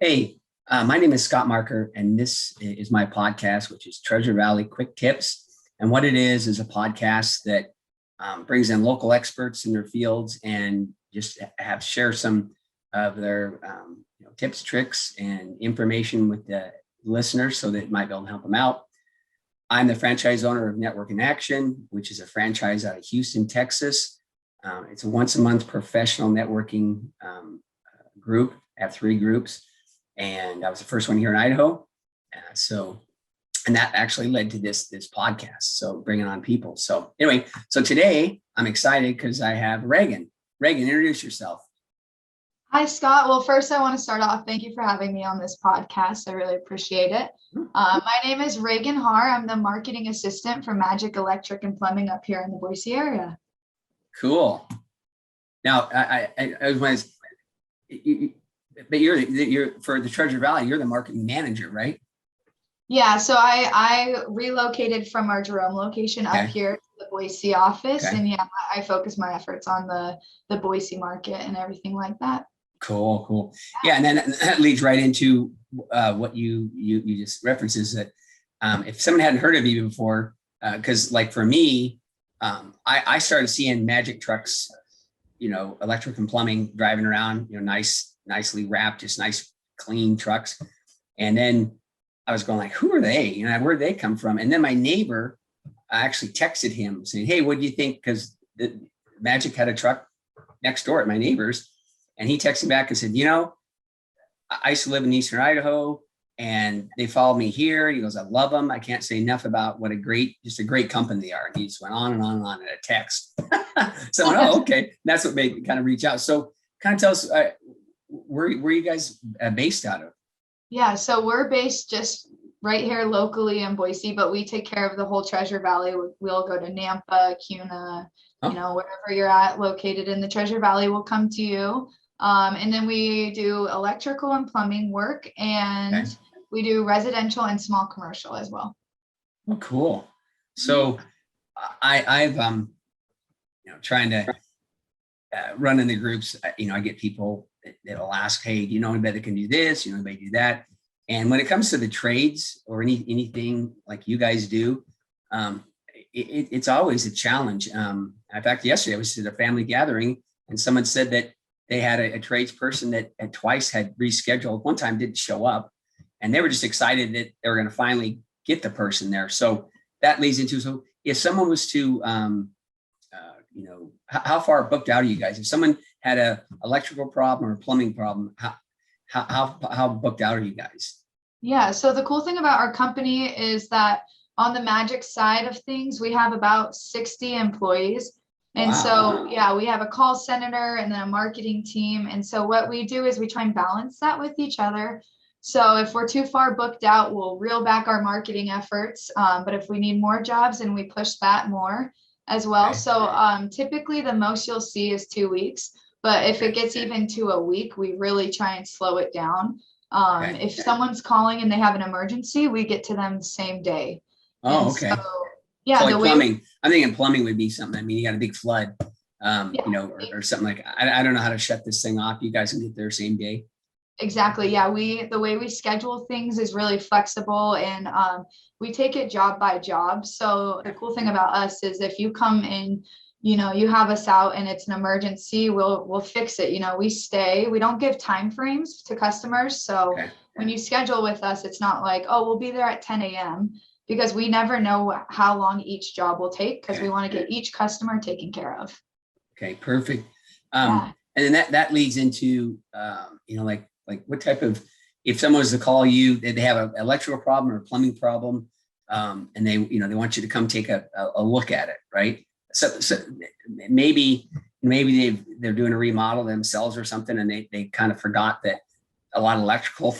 Hey, my name is Scott Marker, and this is my podcast, which is Treasure Valley QuickTips. And what it is a podcast that brings in local experts in their fields and just have share some of their tips, tricks, and information with the listeners so that it might be able to help them out. I'm the franchise owner of Network in Action, which is a franchise out of Houston, Texas. It's a once a month professional networking group. I have three groups. And I was the first one here in Idaho. And that actually led to this podcast. So bringing on people. So anyway, so today I'm excited because I have Regan. Regan, introduce yourself. Hi, Scott. Well, first I want to start off. Thank you for having me on this podcast. I really appreciate it. My name is Regan Harr. I'm the marketing assistant for Magic Electric and Plumbing up here in the Boise area. Cool. Now, I was but you're for the Treasure Valley, you're the marketing manager, right? Yeah, so I relocated from our Jerome location up here to the Boise office. Okay. And yeah, I focus my efforts on the Boise market and everything like that. Cool. Yeah, and then that leads right into what you just references that if someone hadn't heard of you before, because like for me, I started seeing magic trucks, electric and plumbing driving around, nicely wrapped, just nice, clean trucks. And then I was going like, who are they? Where'd they come from? And then my neighbor, I actually texted him saying, hey, what do you think? Because the Magic had a truck next door at my neighbor's. And he texted me back and said, I used to live in Eastern Idaho and they followed me here. He goes, I love them. I can't say enough about what a great company they are. And he just went on and on and on in a text. So I went, oh, okay. That's what made me kind of reach out. So kind of tell us, where you guys based out of? Yeah, so we're based just right here locally in Boise, but we take care of the whole Treasure Valley. We'll go to Nampa, Kuna, wherever you're at located in the Treasure Valley, we'll come to you. And then we do electrical and plumbing work, and we do residential and small commercial as well. Oh, cool. So I've trying to run in the groups. I get people that'll ask, hey, do you know anybody that can do this? You know anybody do that? And when it comes to the trades or anything like you guys do, it's always a challenge. In fact, yesterday I was at a family gathering and someone said that they had a tradesperson that twice had rescheduled. One time didn't show up, and they were just excited that they were going to finally get the person there. So that leads into, so if someone was to, how far booked out are you guys? If someone had a electrical problem or a plumbing problem, how booked out are you guys? Yeah, so the cool thing about our company is that on the Magic side of things, we have about 60 employees. And so, yeah, we have a call center and then a marketing team. And so what we do is we try and balance that with each other. So if we're too far booked out, we'll reel back our marketing efforts. But if we need more jobs, and we push that more as well. So typically the most you'll see is 2 weeks. But if it gets even to a week, we really try and slow it down. If someone's calling and they have an emergency, we get to them the same day. Oh, okay. So, yeah, so like plumbing. I'm thinking plumbing would be something. I mean, you got a big flood, or something like. I don't know how to shut this thing off. You guys can get there same day. Exactly. Yeah, the way we schedule things is really flexible, and we take it job by job. So the cool thing about us is if you come in, you have us out and it's an emergency, we'll fix it. We don't give time frames to customers. So when you schedule with us, it's not like, oh, we'll be there at 10 a.m. because we never know how long each job will take, because we want to get each customer taken care of. Okay, perfect. And then that leads into, like what type of, if someone was to call you, they have an electrical problem or a plumbing problem, and they want you to come take a look at it, right? So maybe they're doing a remodel themselves or something, and they kind of forgot that a lot of electrical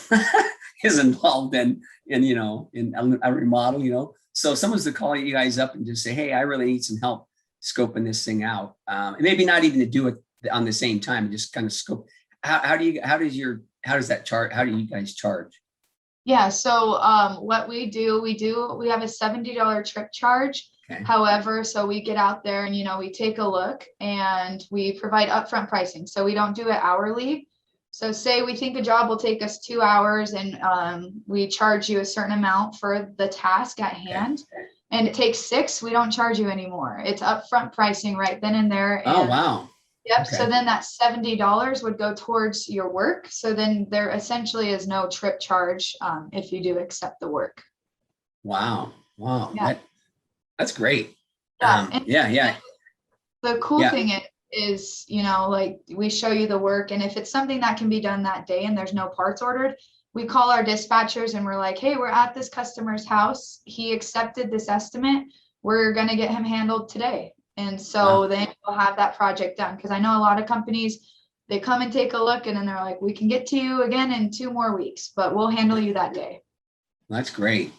is involved in a remodel, So someone's to call you guys up and just say, hey, I really need some help scoping this thing out. And maybe not even to do it on the same time, just kind of scope. How do you guys charge? Yeah. So what we have a $70 trip charge. Okay. However, so we get out there and, we take a look and we provide upfront pricing. So we don't do it hourly. So say we think a job will take us 2 hours and we charge you a certain amount for the task at hand, and it takes 6, we don't charge you anymore. It's upfront pricing right then and there. Oh, And wow. yep. Okay. So then that $70 would go towards your work. So then there essentially is no trip charge if you do accept the work. Wow. Wow. Yeah. That's great. Yeah. Yeah. The cool thing is, you know, like we show you the work, and if it's something that can be done that day and there's no parts ordered, we call our dispatchers and we're like, hey, we're at this customer's house. He accepted this estimate. We're going to get him handled today. And so then we'll have that project done. Because I know a lot of companies, they come and take a look and then they're like, we can get to you again in 2 more weeks, but we'll handle you that day. That's great.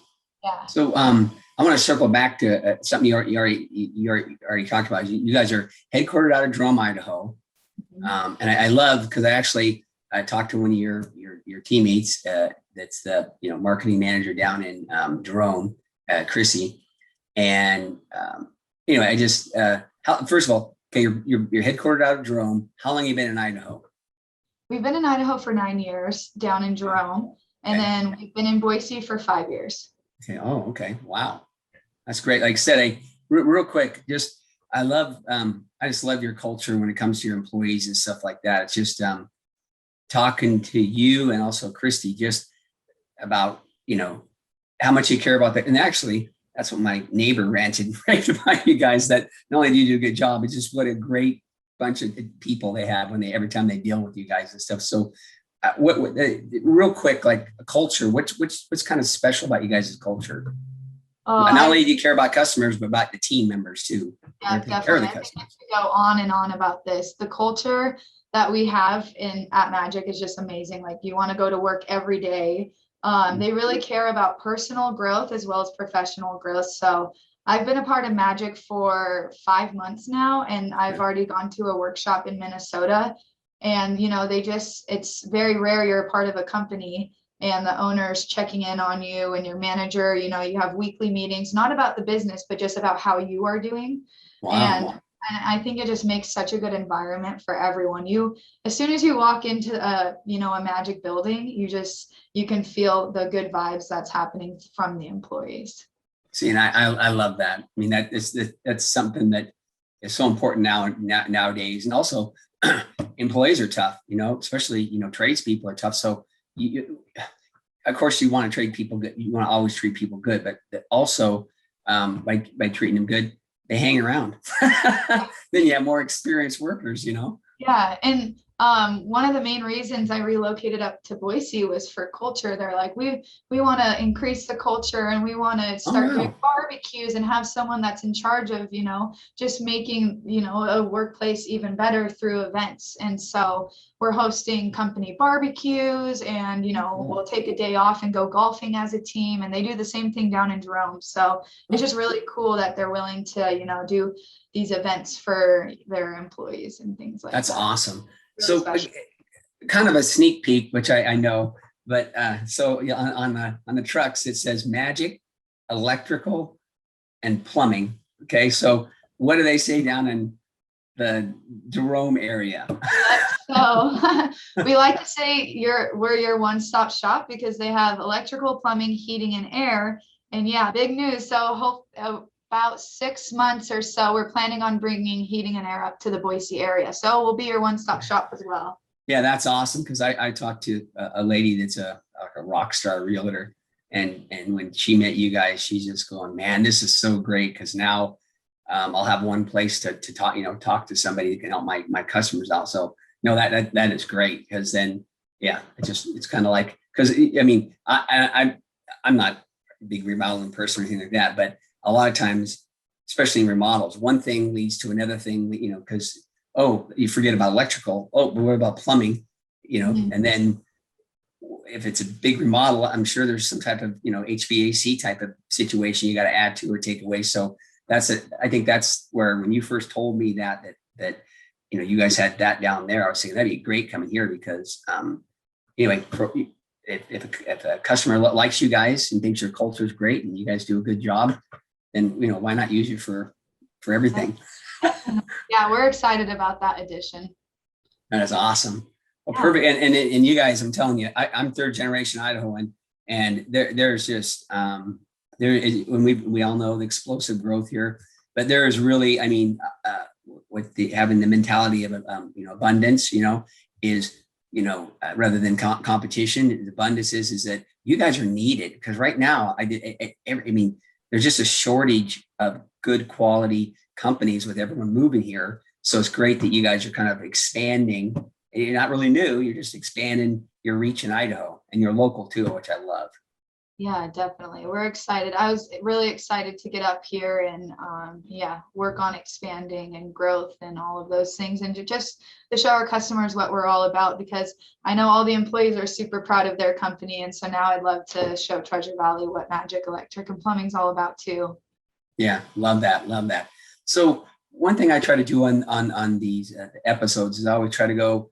Yeah. So I want to circle back to something you already talked about. You guys are headquartered out of Jerome, Idaho. And I love, because I talked to one of your teammates that's the marketing manager down in Jerome, Chrissy. And I just first of all, okay, you're headquartered out of Jerome. How long have you been in Idaho? We've been in Idaho for 9 years down in Jerome, and then we've been in Boise for 5 years. Okay. Oh, okay. Wow. That's great. Like I said, real quick, I just love your culture when it comes to your employees and stuff like that. It's just talking to you and also Christy just about, how much you care about that. And actually, that's what my neighbor ranted right about you guys, that not only do you do a good job, it's just what a great bunch of people they have every time they deal with you guys and stuff. So real quick, like a culture, what's kind of special about you guys' culture? Not only do you care about customers, but about the team members too. Yeah, definitely. I think I could go on and on about this. The culture that we have at Magic is just amazing. Like, you want to go to work every day. They really care about personal growth as well as professional growth. So I've been a part of Magic for 5 months now, and I've already gone to a workshop in Minnesota. And, it's very rare you're a part of a company and the owner's checking in on you and your manager, you have weekly meetings, not about the business, but just about how you are doing. Wow. And I think it just makes such a good environment for everyone. As soon as you walk into a Magic building, you can feel the good vibes that's happening from the employees. See, and I love that. I mean, that's something that is so important nowadays. And also employees are tough, especially, tradespeople are tough. So of course you want to trade people good. You want to always treat people good, but also by treating them good, they hang around. Then you have more experienced workers, Yeah. And one of the main reasons I relocated up to Boise was for culture. They're like, we want to increase the culture, and we want to start doing barbecues and have someone that's in charge of, just making, a workplace even better through events. And so we're hosting company barbecues, and, we'll take a day off and go golfing as a team. And they do the same thing down in Jerome. So it's just really cool that they're willing to, do these events for their employees and things like that. That's awesome. Really so kind of a sneak peek, which I know, but so on the trucks, it says Magic, electrical, and plumbing. Okay. So what do they say down in the Jerome area? So we like to say we're your one-stop shop, because they have electrical, plumbing, heating, and air. And yeah, big news. So about 6 months or so, we're planning on bringing heating and air up to the Boise area. So we'll be your one-stop shop as well. Yeah, that's awesome. Because I talked to a lady that's a rock star realtor, and when she met you guys, she's just going, man, this is so great, because now I'll have one place to talk to somebody that can help my customers out. So no, that is great, because then it's kind of like, because I mean I'm not a big remodeling person or anything like that, but a lot of times, especially in remodels, one thing leads to another thing, because, you forget about electrical. Oh, but what about plumbing? Mm-hmm. And then if it's a big remodel, I'm sure there's some type of, HVAC type of situation you got to add to or take away. So I think that's where, when you first told me that you guys had that down there, I was thinking that'd be great coming here, because anyway, if a customer likes you guys and thinks your culture is great and you guys do a good job, then why not use you for everything? Yeah, we're excited about that addition. That is awesome. Well, perfect. And you guys, I'm telling you, I'm third generation Idahoan, and there's just there is, when we all know the explosive growth here, but there is really, I mean, with the having the mentality of abundance, is rather than competition, the abundance is that you guys are needed, because right now I mean, there's just a shortage of good quality companies with everyone moving here. So it's great that you guys are kind of expanding. You're not really new, you're just expanding your reach in Idaho, and you're local too, which I love. Yeah, definitely. We're excited. I was really excited to get up here and work on expanding and growth and all of those things, and to show our customers what we're all about, because I know all the employees are super proud of their company. And so now I'd love to show Treasure Valley what Magic Electric and Plumbing is all about too. Yeah, love that. Love that. So one thing I try to do on these episodes is I always try to go,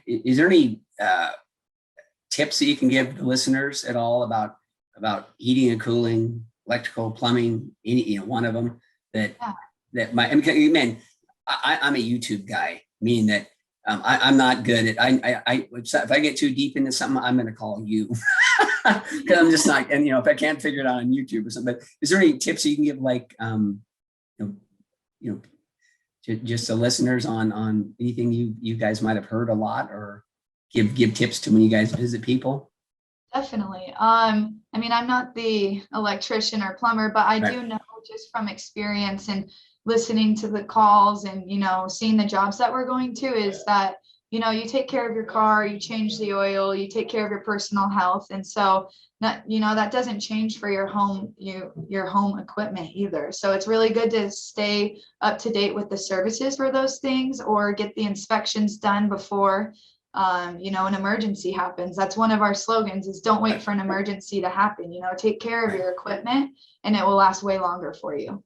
is there any tips that you can give the listeners at all about heating and cooling, electrical, plumbing, any, one of them that I'm a YouTube guy, meaning that I'm not good at, if I get too deep into something, I'm going to call you because I'm just not, and if I can't figure it out on YouTube or something. But is there any tips that you can give, like just the listeners on anything you guys might have heard a lot, or give tips to when you guys visit people? Definitely. I mean, I'm not the electrician or plumber, but I do know just from experience and listening to the calls and, seeing the jobs that we're going to, is that, you take care of your car, you change the oil, you take care of your personal health. And so that doesn't change for your home, your home equipment either. So it's really good to stay up to date with the services for those things, or get the inspections done before an emergency happens. That's one of our slogans, is don't wait for an emergency to happen. Take care of your equipment and it will last way longer for you.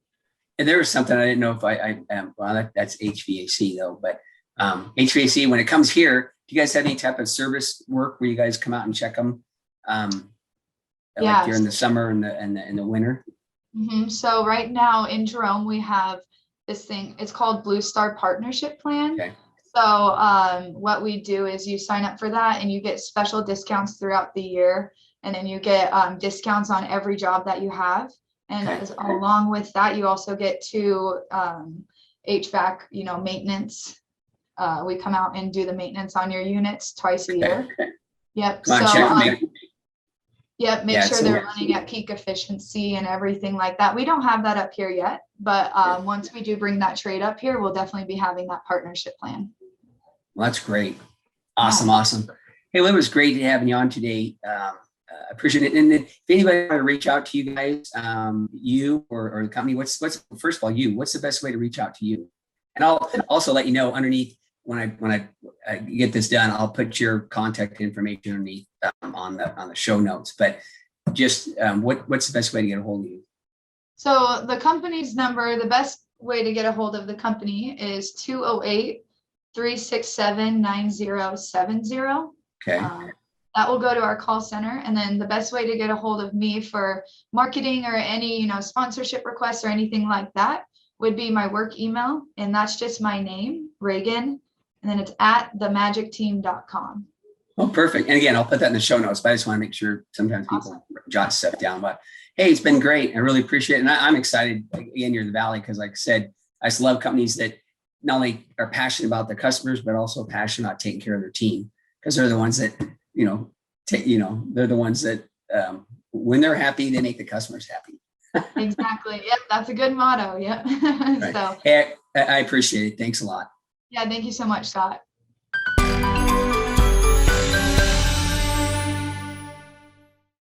And there was something I didn't know if I that's HVAC though, but HVAC, when it comes here, do you guys have any type of service work where you guys come out and check them like during the summer and the winter? Mm-hmm. So right now in Jerome, we have this thing, it's called Blue Star Partnership Plan. Okay. So what we do is you sign up for that and you get special discounts throughout the year. And then you get discounts on every job that you have. And along with that, you also get to HVAC, maintenance. We come out and do the maintenance on your units twice a year. Yep. Make sure they're running at peak efficiency and everything like that. We don't have that up here yet, but once we do bring that trade up here, we'll definitely be having that partnership plan. Well, that's great. Awesome. Hey, well, it was great having you on today. Appreciate it. And if anybody want to reach out to you guys, you or the company, what's first of all, what's the best way to reach out to you? And I'll also let you know underneath, when I get this done, I'll put your contact information underneath on the show notes. But just what's the best way to get a hold of you? So the company's number, the best way to get a hold of the company is 208-367-9070. Okay. That will go to our call center. And then the best way to get a hold of me for marketing or any, sponsorship requests or anything like that would be my work email. And that's just my name, Regan. And then it's @themagicteam.com. Oh, perfect. And again, I'll put that in the show notes, but I just want to make sure sometimes people jot stuff down. But hey, it's been great. I really appreciate it. And I'm excited, again, you're in the Valley, because like I said, I just love companies that not only are passionate about their customers, but also passionate about taking care of their team, because they're the ones that, they're the ones that when they're happy, they make the customers happy. Exactly. Yep. That's a good motto. Yep. Right. So hey, I appreciate it. Thanks a lot. Yeah. Thank you so much, Scott.